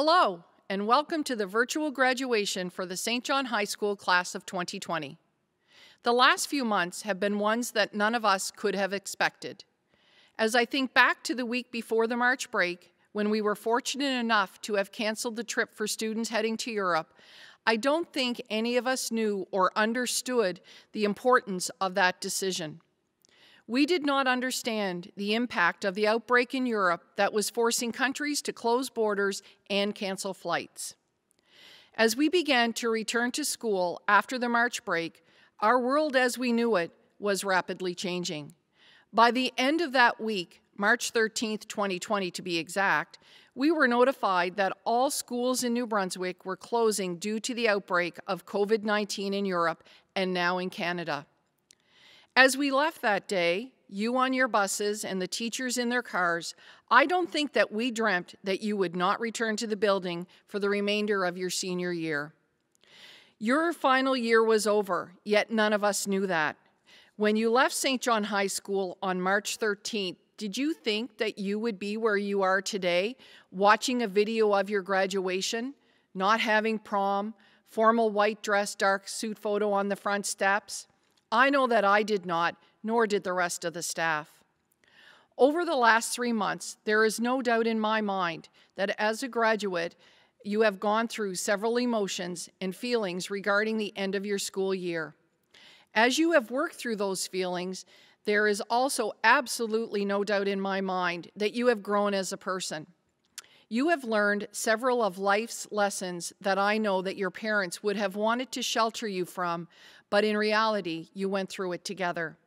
Hello, and welcome to the virtual graduation for the St. John High School class of 2020. The last few months have been ones that none of us could have expected. As I think back to the week before the March break, when we were fortunate enough to have canceled the trip for students heading to Europe, I don't think any of us knew or understood the importance of that decision. We did not understand the impact of the outbreak in Europe that was forcing countries to close borders and cancel flights. As we began to return to school after the March break, our world as we knew it was rapidly changing. By the end of that week, March 13th, 2020 to be exact, we were notified that all schools in New Brunswick were closing due to the outbreak of COVID-19 in Europe and now in Canada. As we left that day, you on your buses and the teachers in their cars, I don't think that we dreamt that you would not return to the building for the remainder of your senior year. Your final year was over, yet none of us knew that. When you left St. John High School on March 13th, did you think that you would be where you are today, watching a video of your graduation, not having prom, formal white dress, dark suit photo on the front steps? I know that I did not, nor did the rest of the staff. Over the last 3 months, there is no doubt in my mind that as a graduate, you have gone through several emotions and feelings regarding the end of your school year. As you have worked through those feelings, there is also absolutely no doubt in my mind that you have grown as a person. You have learned several of life's lessons that I know that your parents would have wanted to shelter you from, but in reality, you went through it together.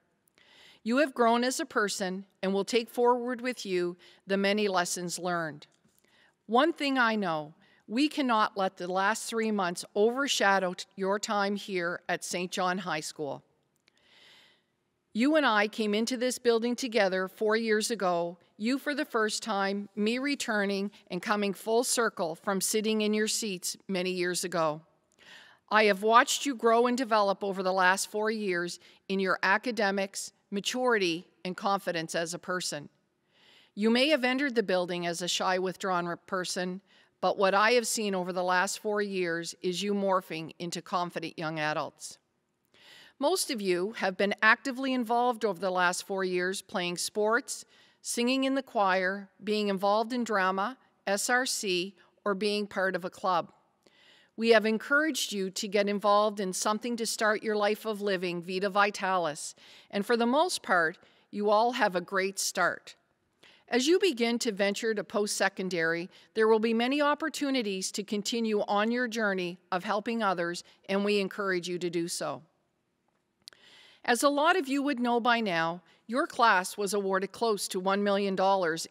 You have grown as a person and will take forward with you the many lessons learned. One thing I know, we cannot let the last 3 months overshadow your time here at St. John High School. You and I came into this building together 4 years ago, you for the first time, me returning and coming full circle from sitting in your seats many years ago. I have watched you grow and develop over the last 4 years in your academics, maturity, and confidence as a person. You may have entered the building as a shy, withdrawn person, but what I have seen over the last 4 years is you morphing into confident young adults. Most of you have been actively involved over the last 4 years playing sports, singing in the choir, being involved in drama, SRC, or being part of a club. We have encouraged you to get involved in something to start your life of living, Vita Vitalis, and for the most part, you all have a great start. As you begin to venture to post-secondary, there will be many opportunities to continue on your journey of helping others, and we encourage you to do so. As a lot of you would know by now, your class was awarded close to $1 million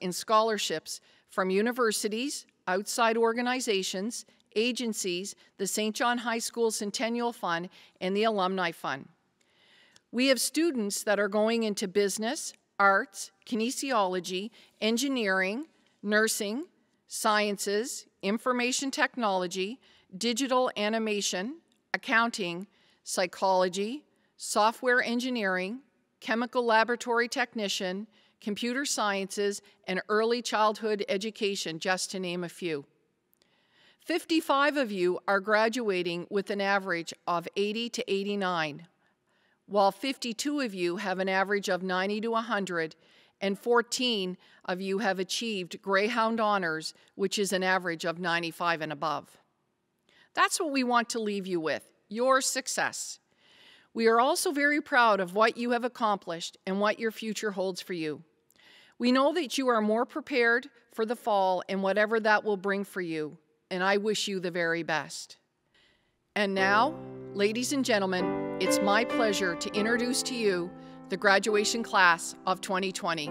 in scholarships from universities, outside organizations, agencies, the St. John High School Centennial Fund, and the Alumni Fund. We have students that are going into business, arts, kinesiology, engineering, nursing, sciences, information technology, digital animation, accounting, psychology, software engineering, chemical laboratory technician, computer sciences, and early childhood education, just to name a few. 55 of you are graduating with an average of 80 to 89, while 52 of you have an average of 90 to 100, and 14 of you have achieved Greyhound Honors, which is an average of 95 and above. That's what we want to leave you with, your success. We are also very proud of what you have accomplished and what your future holds for you. We know that you are more prepared for the fall and whatever that will bring for you, and I wish you the very best. And now, ladies and gentlemen, it's my pleasure to introduce to you the graduation class of 2020.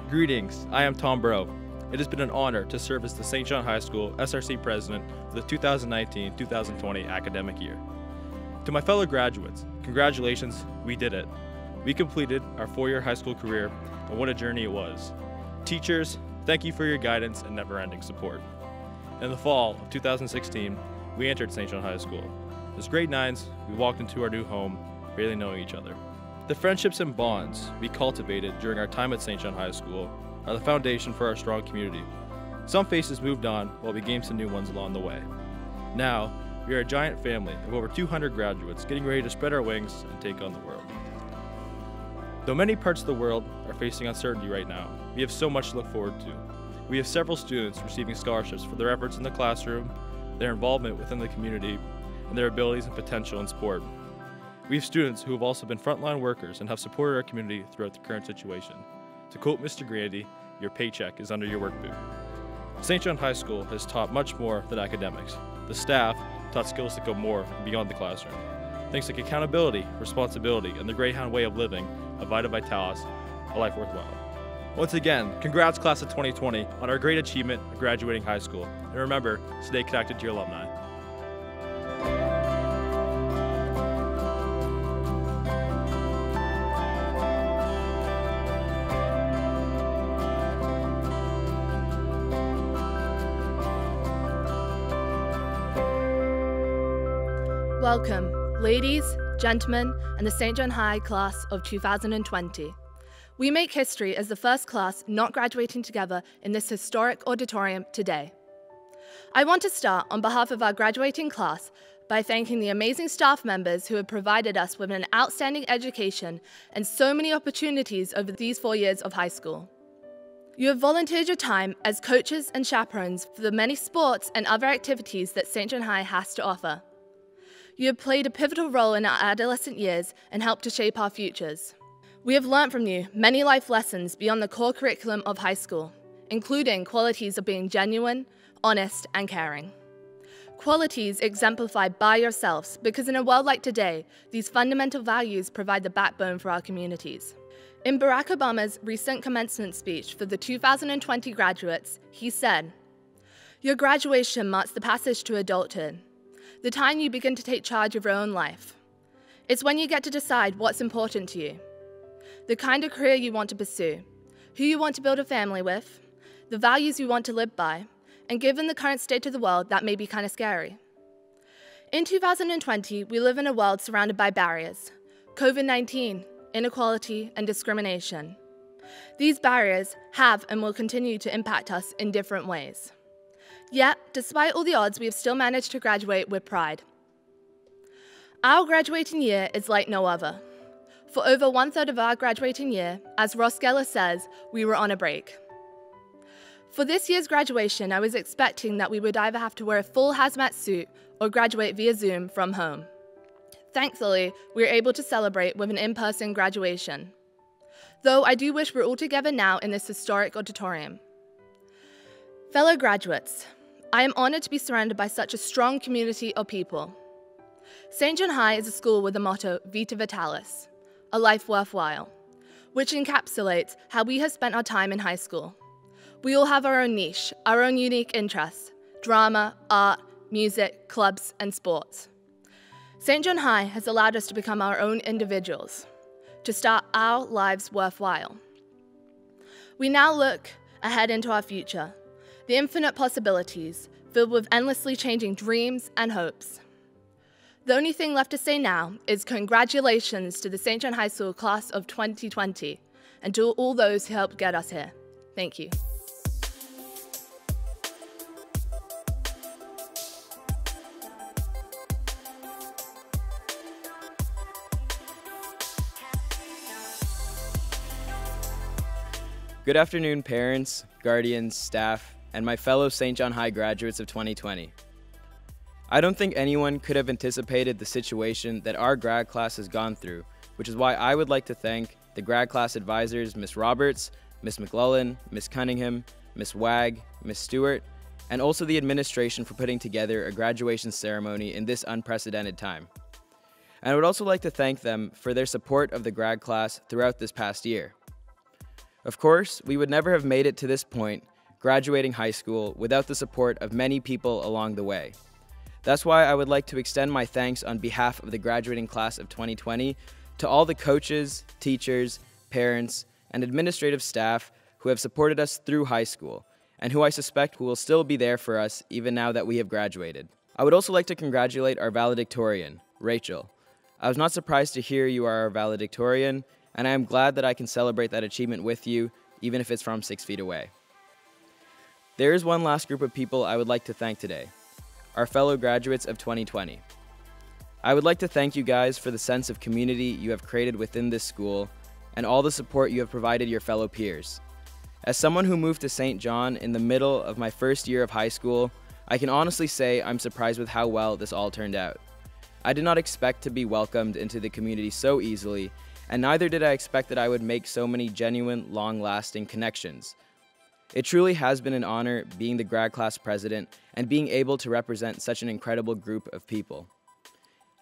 Greetings, I am Tom Bro. It has been an honor to serve as the St. John High School SRC President for the 2019-2020 academic year. To my fellow graduates, congratulations, we did it. We completed our 4-year high school career, and what a journey it was. Teachers, thank you for your guidance and never-ending support. In the fall of 2016, we entered St. John High School. As grade 9s, we walked into our new home, barely knowing each other. The friendships and bonds we cultivated during our time at St. John High School are the foundation for our strong community. Some faces moved on while we gained some new ones along the way. Now, we are a giant family of over 200 graduates getting ready to spread our wings and take on the world. Though many parts of the world are facing uncertainty right now, we have so much to look forward to. We have several students receiving scholarships for their efforts in the classroom, their involvement within the community, and their abilities and potential in sport. We have students who have also been frontline workers and have supported our community throughout the current situation. To quote Mr. Grandy, your paycheck is under your work boot. St. John High School has taught much more than academics. The staff taught skills that go more beyond the classroom. Things like accountability, responsibility, and the Greyhound way of living, a Vita Vitalis, a life worthwhile. Once again, congrats class of 2020 on our great achievement of graduating high school. And remember, stay connected to your alumni. Welcome, ladies, gentlemen, and the St. John High class of 2020. We make history as the first class not graduating together in this historic auditorium today. I want to start on behalf of our graduating class by thanking the amazing staff members who have provided us with an outstanding education and so many opportunities over these 4 years of high school. You have volunteered your time as coaches and chaperones for the many sports and other activities that St. John High has to offer. You have played a pivotal role in our adolescent years and helped to shape our futures. We have learned from you many life lessons beyond the core curriculum of high school, including qualities of being genuine, honest, and caring. Qualities exemplified by yourselves, because in a world like today, these fundamental values provide the backbone for our communities. In Barack Obama's recent commencement speech for the 2020 graduates, he said, "Your graduation marks the passage to adulthood, the time you begin to take charge of your own life. It's when you get to decide what's important to you, the kind of career you want to pursue, who you want to build a family with, the values you want to live by, and given the current state of the world, that may be kind of scary." In 2020, we live in a world surrounded by barriers: COVID-19, inequality, and discrimination. These barriers have and will continue to impact us in different ways. Yet, despite all the odds, we have still managed to graduate with pride. Our graduating year is like no other. For over 1/3 of our graduating year, as Ross Geller says, we were on a break. For this year's graduation, I was expecting that we would either have to wear a full hazmat suit or graduate via Zoom from home. Thankfully, we were able to celebrate with an in-person graduation. Though I do wish we're all together now in this historic auditorium. Fellow graduates, I am honored to be surrounded by such a strong community of people. St. John High is a school with the motto Vita Vitalis, a life worthwhile, which encapsulates how we have spent our time in high school. We all have our own niche, our own unique interests: drama, art, music, clubs, and sports. St. John High has allowed us to become our own individuals, to start our lives worthwhile. We now look ahead into our future, the infinite possibilities, filled with endlessly changing dreams and hopes. The only thing left to say now is congratulations to the St. John High School class of 2020 and to all those who helped get us here. Thank you. Good afternoon, parents, guardians, staff, and my fellow St. John High graduates of 2020. I don't think anyone could have anticipated the situation that our grad class has gone through, which is why I would like to thank the grad class advisors, Ms. Roberts, Ms. McClellan, Ms. Cunningham, Ms. Wag, Ms. Stewart, and also the administration for putting together a graduation ceremony in this unprecedented time. And I would also like to thank them for their support of the grad class throughout this past year. Of course, we would never have made it to this point, graduating high school, without the support of many people along the way. That's why I would like to extend my thanks on behalf of the graduating class of 2020 to all the coaches, teachers, parents, and administrative staff who have supported us through high school, and who I suspect will still be there for us even now that we have graduated. I would also like to congratulate our valedictorian, Rachel. I was not surprised to hear you are our valedictorian, and I am glad that I can celebrate that achievement with you, even if it's from 6 feet away. There is one last group of people I would like to thank today, our fellow graduates of 2020. I would like to thank you guys for the sense of community you have created within this school and all the support you have provided your fellow peers. As someone who moved to St. John in the middle of my first year of high school, I can honestly say I'm surprised with how well this all turned out. I did not expect to be welcomed into the community so easily, and neither did I expect that I would make so many genuine, long-lasting connections. It truly has been an honor being the grad class president and being able to represent such an incredible group of people.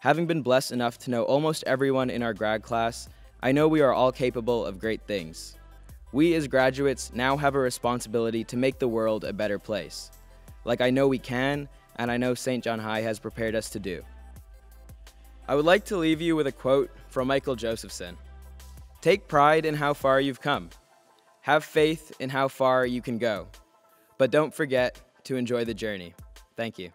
Having been blessed enough to know almost everyone in our grad class, I know we are all capable of great things. We as graduates now have a responsibility to make the world a better place, like I know we can, and I know St. John High has prepared us to do. I would like to leave you with a quote from Michael Josephson. Take pride in how far you've come. Have faith in how far you can go. But don't forget to enjoy the journey. Thank you.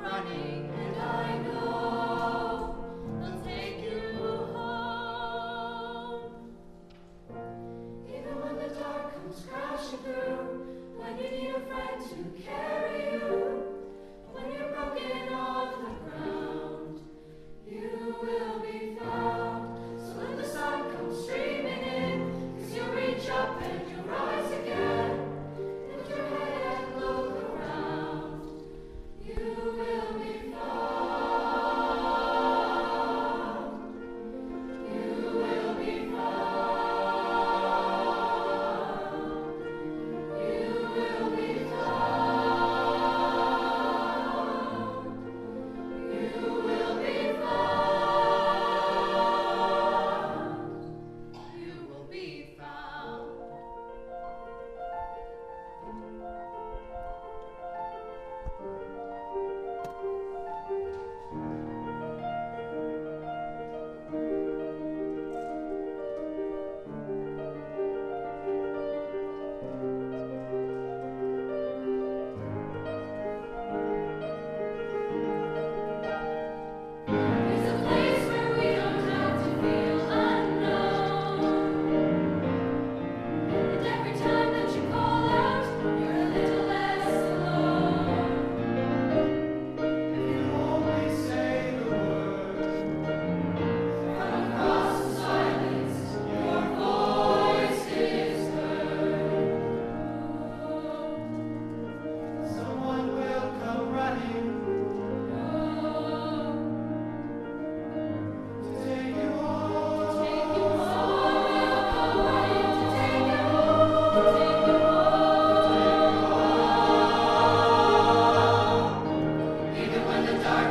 running, and I know they'll take you home. Even when the dark comes crashing through, when you need a friend to carry you, when you're broken off the ground, you will be found. So when the sun comes streaming in, 'cause you'll reach up and you'll rise again. Lift your head and look around, you will be found. You will be found. You will be found. You will be found. You will be found. There's a place where we don't have to feel unknown. And every time that you call out, you're a little less alone. If you only say the word, from across the silence, your voice is heard. Someone will come running to take you home. To take you home. To take you home. To take you home. Even when the dark